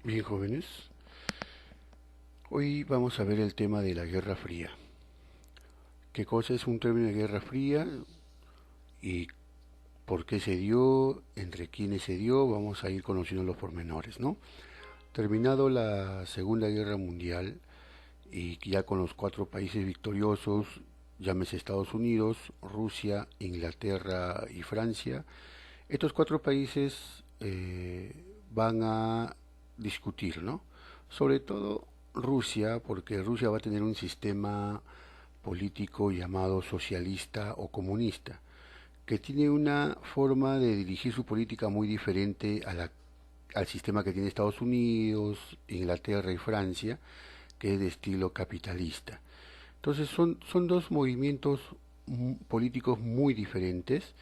Bien, jóvenes, hoy vamos a ver el tema de la Guerra Fría. ¿Qué cosa es un término de Guerra Fría y por qué se dio, entre quiénes se dio? Vamos a ir conociendo los pormenores, ¿no? Terminado la Segunda Guerra Mundial y ya con los cuatro países victoriosos, llámese Estados Unidos, Rusia, Inglaterra y Francia, estos cuatro países van a discutir, ¿no? Sobre todo Rusia, porque Rusia va a tener un sistema político llamado socialista o comunista, que tiene una forma de dirigir su política muy diferente al sistema que tiene Estados Unidos, Inglaterra y Francia, que es de estilo capitalista. Entonces son dos movimientos políticos muy diferentes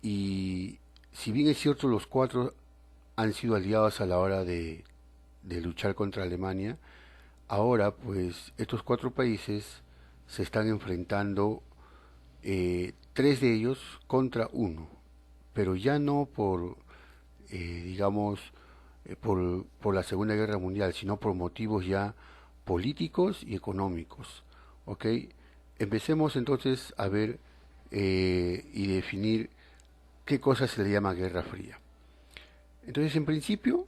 y si bien es cierto los cuatro han sido aliados a la hora de luchar contra Alemania, ahora pues estos cuatro países se están enfrentando, tres de ellos contra uno, pero ya no por, digamos, por la Segunda Guerra Mundial, sino por motivos ya políticos y económicos. ¿Ok? Empecemos entonces a ver y definir qué cosa se le llama Guerra Fría. Entonces, en principio,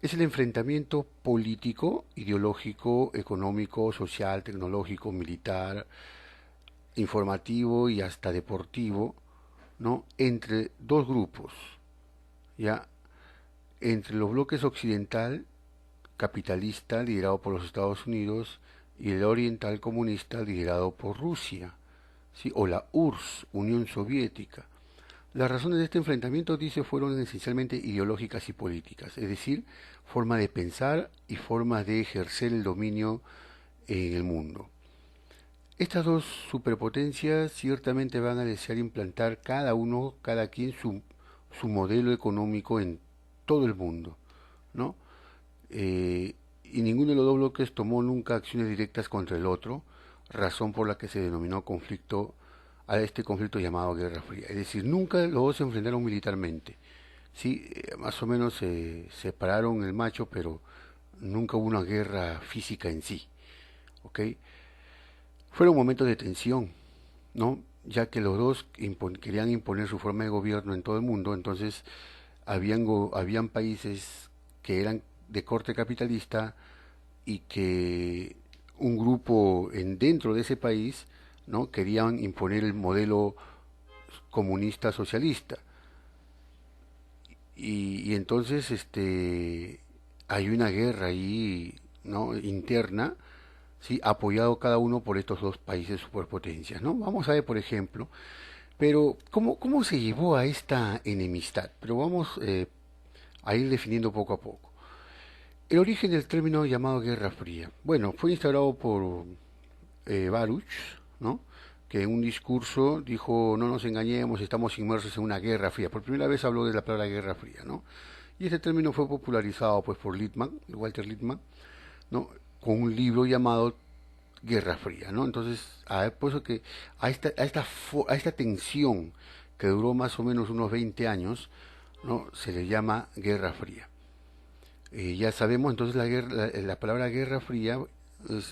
es el enfrentamiento político, ideológico, económico, social, tecnológico, militar, informativo y hasta deportivo, ¿no? Entre dos grupos, ¿ya? Entre los bloques occidental, capitalista, liderado por los Estados Unidos, y el oriental comunista, liderado por Rusia, ¿sí? O la URSS, Unión Soviética. Las razones de este enfrentamiento, dice, fueron esencialmente ideológicas y políticas, es decir, forma de pensar y forma de ejercer el dominio en el mundo. Estas dos superpotencias ciertamente van a desear implantar cada quien su modelo económico en todo el mundo, ¿no? Y ninguno de los dos bloques tomó nunca acciones directas contra el otro, razón por la que se denominó conflicto a este conflicto llamado Guerra Fría. Es decir, nunca los dos se enfrentaron militarmente. Sí, más o menos se separaron el macho, pero nunca hubo una guerra física en sí. ¿Ok? Fueron momentos de tensión, ¿no? Ya que los dos querían imponer su forma de gobierno en todo el mundo, entonces habían países que eran de corte capitalista y que un grupo dentro de ese país, ¿no? Querían imponer el modelo comunista socialista. Y entonces hay una guerra ahí, ¿no? Interna, ¿sí? Apoyado cada uno por estos dos países superpotencias, ¿no? Vamos a ver, por ejemplo, pero ¿cómo se llevó a esta enemistad? Pero vamos a ir definiendo poco a poco. El origen del término llamado Guerra Fría. Bueno, fue instaurado por Baruch, ¿no? Que en un discurso dijo, no nos engañemos, estamos inmersos en una guerra fría. Por primera vez habló de la palabra guerra fría, ¿no? Y este término fue popularizado pues por Littman, Walter Littman, ¿no? Con un libro llamado Guerra Fría, ¿no? Entonces, por eso que a esta tensión que duró más o menos unos 20 años, ¿no? Se le llama Guerra Fría. Ya sabemos entonces la palabra Guerra Fría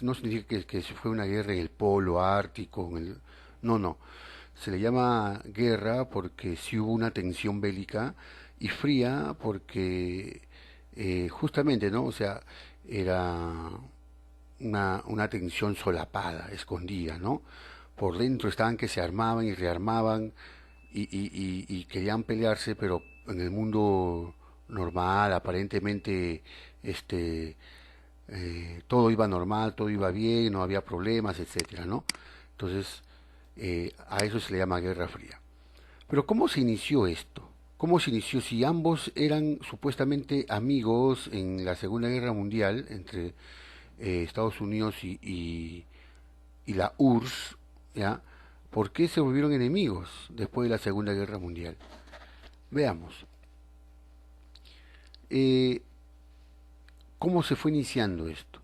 no significa que fue una guerra en el polo ártico, no, no. Se le llama guerra porque sí hubo una tensión bélica y fría porque justamente, ¿no? O sea, era una tensión solapada, escondida, ¿no? Por dentro estaban que se armaban y rearmaban y querían pelearse, pero en el mundo normal, aparentemente, este, todo iba normal, todo iba bien, no había problemas, etcétera, ¿no? Entonces, a eso se le llama Guerra Fría. Pero ¿cómo se inició esto? ¿Cómo se inició si ambos eran supuestamente amigos en la Segunda Guerra Mundial entre Estados Unidos y la URSS, ¿ya? ¿Por qué se volvieron enemigos después de la Segunda Guerra Mundial? Veamos. Eh, ¿Cómo se fue iniciando esto?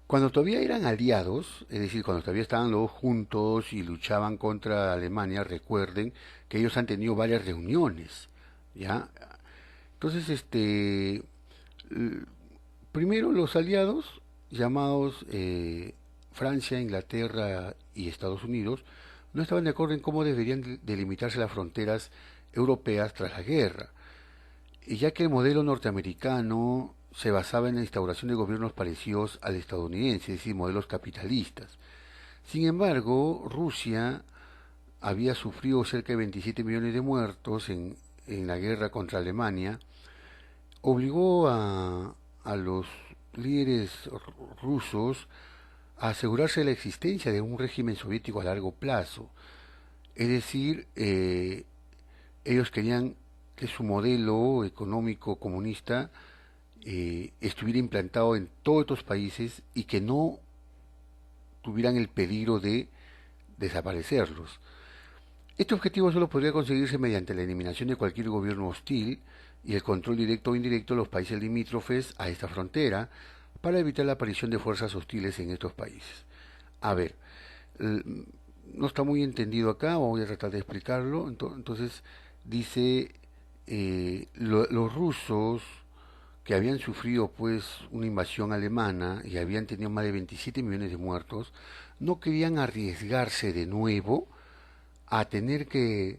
Cuando todavía eran aliados, es decir, cuando todavía estaban los dos juntos y luchaban contra Alemania, recuerden que ellos han tenido varias reuniones, ¿ya? Entonces, Primero los aliados, llamados Francia, Inglaterra y Estados Unidos, no estaban de acuerdo en cómo deberían delimitarse las fronteras europeas tras la guerra, y ya que el modelo norteamericano se basaba en la instauración de gobiernos parecidos al estadounidense, es decir, modelos capitalistas. Sin embargo, Rusia había sufrido cerca de 27 millones de muertos en la guerra contra Alemania, obligó a los líderes rusos a asegurarse de la existencia de un régimen soviético a largo plazo. Es decir, ellos querían que su modelo económico comunista estuviera implantado en todos estos países y que no tuvieran el peligro de desaparecerlos. Este objetivo solo podría conseguirse mediante la eliminación de cualquier gobierno hostil y el control directo o indirecto de los países limítrofes a esta frontera para evitar la aparición de fuerzas hostiles en estos países. A ver, no está muy entendido acá, voy a tratar de explicarlo. Entonces, dice, los rusos que habían sufrido pues una invasión alemana y habían tenido más de 27 millones de muertos, no querían arriesgarse de nuevo a tener que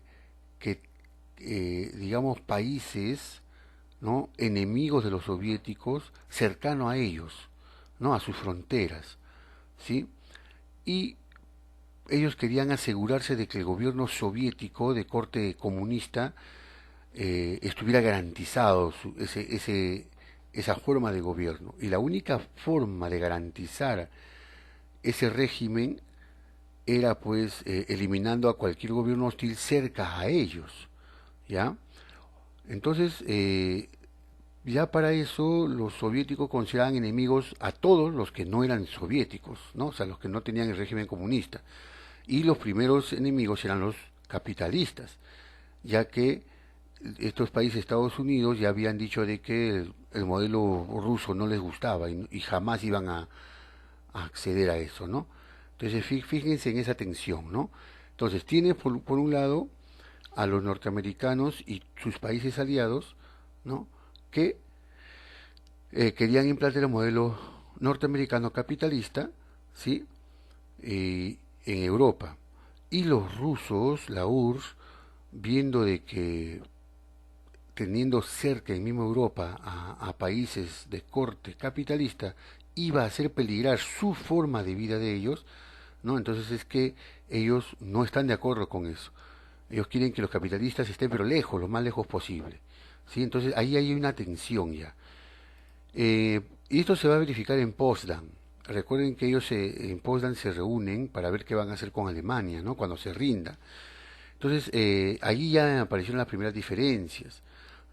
digamos, países, ¿no?, enemigos de los soviéticos, cercano a ellos, ¿no?, a sus fronteras, ¿sí? Y ellos querían asegurarse de que el gobierno soviético de corte comunista estuviera garantizado esa forma de gobierno. Y la única forma de garantizar ese régimen era pues eliminando a cualquier gobierno hostil cerca a ellos, ¿ya? Entonces, ya para eso los soviéticos consideraban enemigos a todos los que no eran soviéticos, ¿no? O sea, los que no tenían el régimen comunista. Y los primeros enemigos eran los capitalistas, ya que estos países, Estados Unidos, ya habían dicho de que el modelo ruso no les gustaba y jamás iban a acceder a eso, ¿no? Entonces, fíjense en esa tensión, ¿no? Entonces, tiene por un lado a los norteamericanos y sus países aliados, ¿no?, que querían implantar el modelo norteamericano capitalista, ¿sí?, en Europa. Y los rusos, la URSS, viendo de que teniendo cerca en misma Europa a países de corte capitalista, iba a hacer peligrar su forma de vida de ellos, ¿no? Entonces es que ellos no están de acuerdo con eso. Ellos quieren que los capitalistas estén pero lejos, lo más lejos posible, ¿sí? Entonces ahí hay una tensión ya. Y esto se va a verificar en Potsdam. Recuerden que ellos en Potsdam se reúnen para ver qué van a hacer con Alemania, ¿no?, cuando se rinda. Entonces, allí ya aparecieron las primeras diferencias,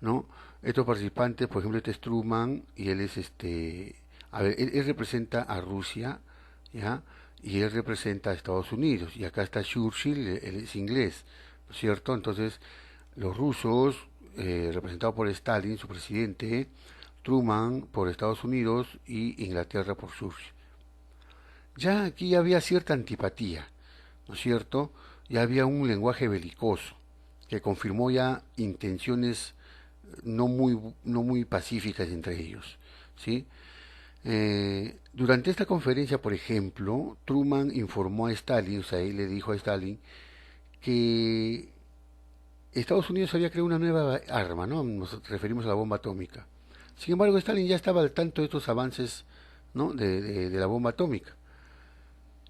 ¿no? Estos participantes, por ejemplo, este es Truman, y él es a ver, él representa a Rusia, ¿ya? Y él representa a Estados Unidos, y acá está Churchill, él es inglés, ¿no es cierto? Entonces, los rusos, representados por Stalin, su presidente, Truman por Estados Unidos y Inglaterra por Churchill. Ya aquí había cierta antipatía, ¿no es cierto? Ya había un lenguaje belicoso que confirmó ya intenciones no muy pacíficas entre ellos, ¿sí? Durante esta conferencia, por ejemplo, Truman informó a Stalin, o sea, él le dijo a Stalin que Estados Unidos había creado una nueva arma, ¿no? Nos referimos a la bomba atómica. Sin embargo, Stalin ya estaba al tanto de estos avances, ¿no?, de la bomba atómica.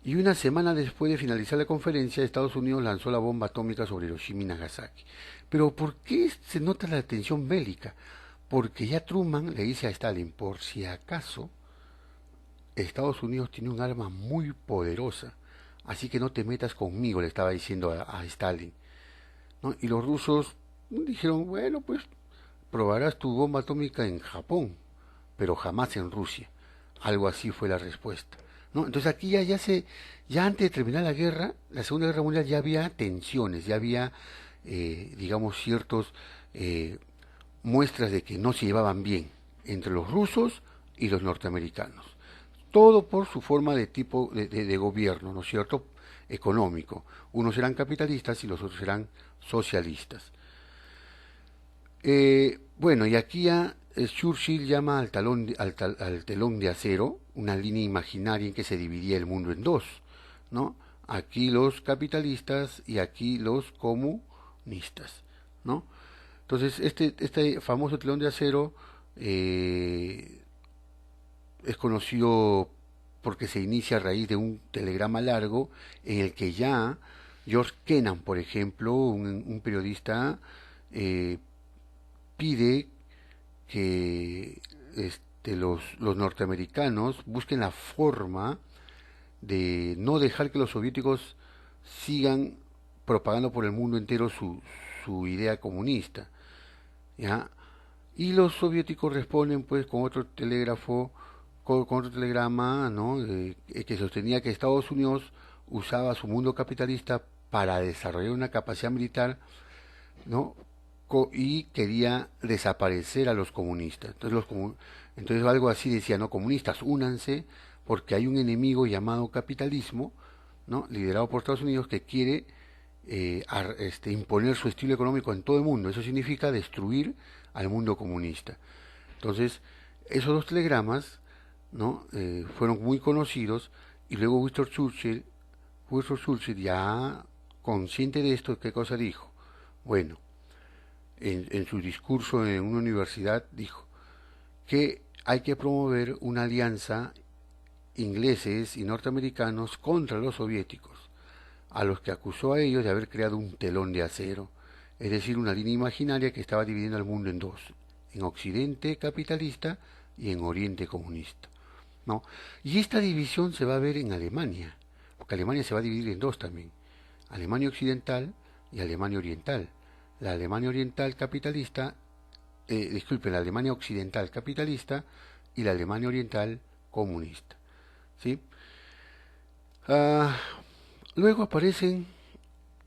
Y una semana después de finalizar la conferencia, Estados Unidos lanzó la bomba atómica sobre Hiroshima y Nagasaki. Pero ¿por qué se nota la tensión bélica? Porque ya Truman le dice a Stalin, por si acaso, Estados Unidos tiene un arma muy poderosa, así que no te metas conmigo, le estaba diciendo a Stalin, ¿no? Y los rusos dijeron, bueno, pues probarás tu bomba atómica en Japón, pero jamás en Rusia. Algo así fue la respuesta, ¿no? Entonces aquí ya antes de terminar la guerra, la Segunda Guerra Mundial, ya había tensiones, ya había, digamos, ciertos muestras de que no se llevaban bien entre los rusos y los norteamericanos. Todo por su forma de tipo de gobierno, ¿no es cierto?, económico. Unos eran capitalistas y los otros eran socialistas. Bueno, y aquí ya Churchill llama al telón de acero una línea imaginaria en que se dividía el mundo en dos, ¿no? Aquí los capitalistas y aquí los comunistas, ¿no? Entonces, este famoso telón de acero es conocido porque se inicia a raíz de un telegrama largo en el que ya George Kennan, por ejemplo, un periodista, eh, pide que los norteamericanos busquen la forma de no dejar que los soviéticos sigan propagando por el mundo entero su idea comunista, ¿ya? Y los soviéticos responden pues con otro telégrafo, con otro telegrama, ¿no? Que sostenía que Estados Unidos usaba su mundo capitalista para desarrollar una capacidad militar, ¿no? Y quería desaparecer a los comunistas. Entonces algo así decía, ¿no? Comunistas, únanse porque hay un enemigo llamado capitalismo, ¿no? Liderado por Estados Unidos que quiere imponer su estilo económico en todo el mundo. Eso significa destruir al mundo comunista. Entonces, esos dos telegramas, ¿no? Fueron muy conocidos y luego Winston Churchill ya consciente de esto, ¿qué cosa dijo? Bueno, en su discurso en una universidad dijo que hay que promover una alianza ingleses y norteamericanos contra los soviéticos, a los que acusó a ellos de haber creado un telón de acero, es decir, una línea imaginaria que estaba dividiendo al mundo en dos, en Occidente capitalista y en Oriente comunista, ¿no? Y esta división se va a ver en Alemania, porque Alemania se va a dividir en dos también, Alemania occidental y Alemania oriental. La Alemania oriental capitalista, la Alemania occidental capitalista y la Alemania oriental comunista, ¿sí? Ah, luego aparecen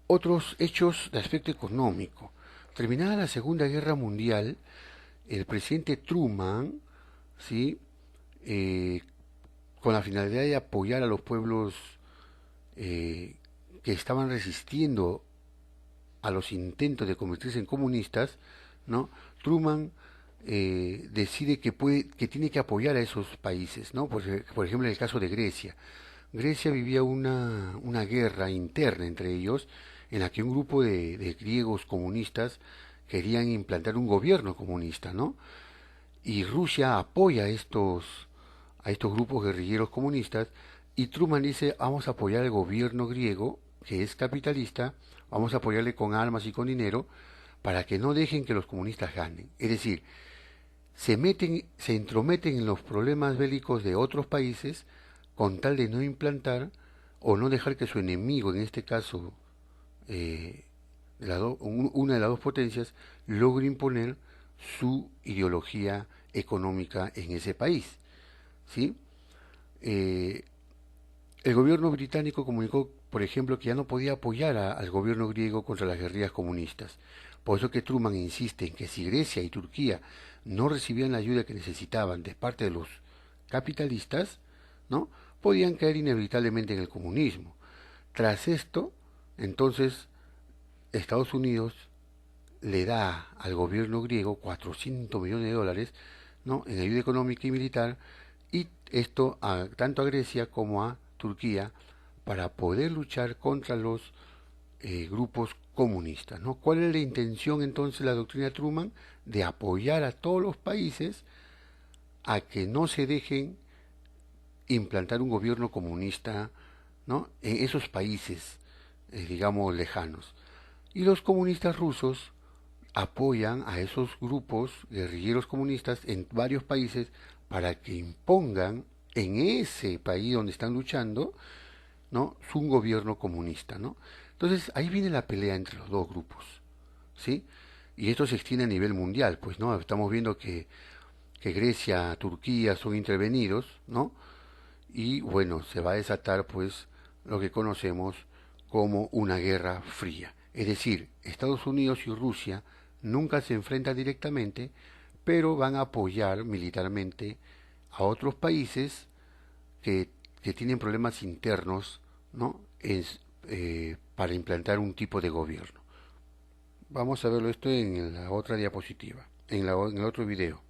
otros hechos de aspecto económico. Terminada la Segunda Guerra Mundial, el presidente Truman, ¿sí? Eh, con la finalidad de apoyar a los pueblos que estaban resistiendo a los intentos de convertirse en comunistas, ¿no? Truman decide que tiene que apoyar a esos países, ¿no? Por ejemplo, en el caso de Grecia. Grecia vivía una guerra interna entre ellos, en la que un grupo de griegos comunistas querían implantar un gobierno comunista, ¿no? Y Rusia apoya a estos grupos guerrilleros comunistas, y Truman dice, vamos a apoyar al gobierno griego, que es capitalista, vamos a apoyarle con armas y con dinero, para que no dejen que los comunistas ganen. Es decir, se entrometen en los problemas bélicos de otros países con tal de no implantar o no dejar que su enemigo, en este caso una de las dos potencias, logre imponer su ideología económica en ese país, ¿sí? Eh, el gobierno británico comunicó, por ejemplo, que ya no podía apoyar al gobierno griego contra las guerrillas comunistas. Por eso que Truman insiste en que si Grecia y Turquía no recibían la ayuda que necesitaban de parte de los capitalistas, ¿no? Podían caer inevitablemente en el comunismo. Tras esto, entonces, Estados Unidos le da al gobierno griego 400 millones de dólares, ¿no? En ayuda económica y militar, y esto tanto a Grecia como a Turquía para poder luchar contra los grupos comunistas, ¿no? ¿Cuál es la intención entonces de la doctrina Truman? De apoyar a todos los países a que no se dejen implantar un gobierno comunista, ¿no? En esos países, digamos, lejanos. Y los comunistas rusos apoyan a esos grupos guerrilleros comunistas en varios países para que impongan en ese país donde están luchando, ¿no? Su gobierno comunista, ¿no? Entonces ahí viene la pelea entre los dos grupos, ¿sí? Y esto se extiende a nivel mundial, pues, ¿no? Estamos viendo que Grecia, Turquía son intervenidos, ¿no? Y bueno, se va a desatar pues lo que conocemos como una guerra fría. Es decir, Estados Unidos y Rusia nunca se enfrentan directamente, pero van a apoyar militarmente a otros países que tienen problemas internos, ¿no? Para implantar un tipo de gobierno. Vamos a verlo esto en la otra diapositiva, en el otro video.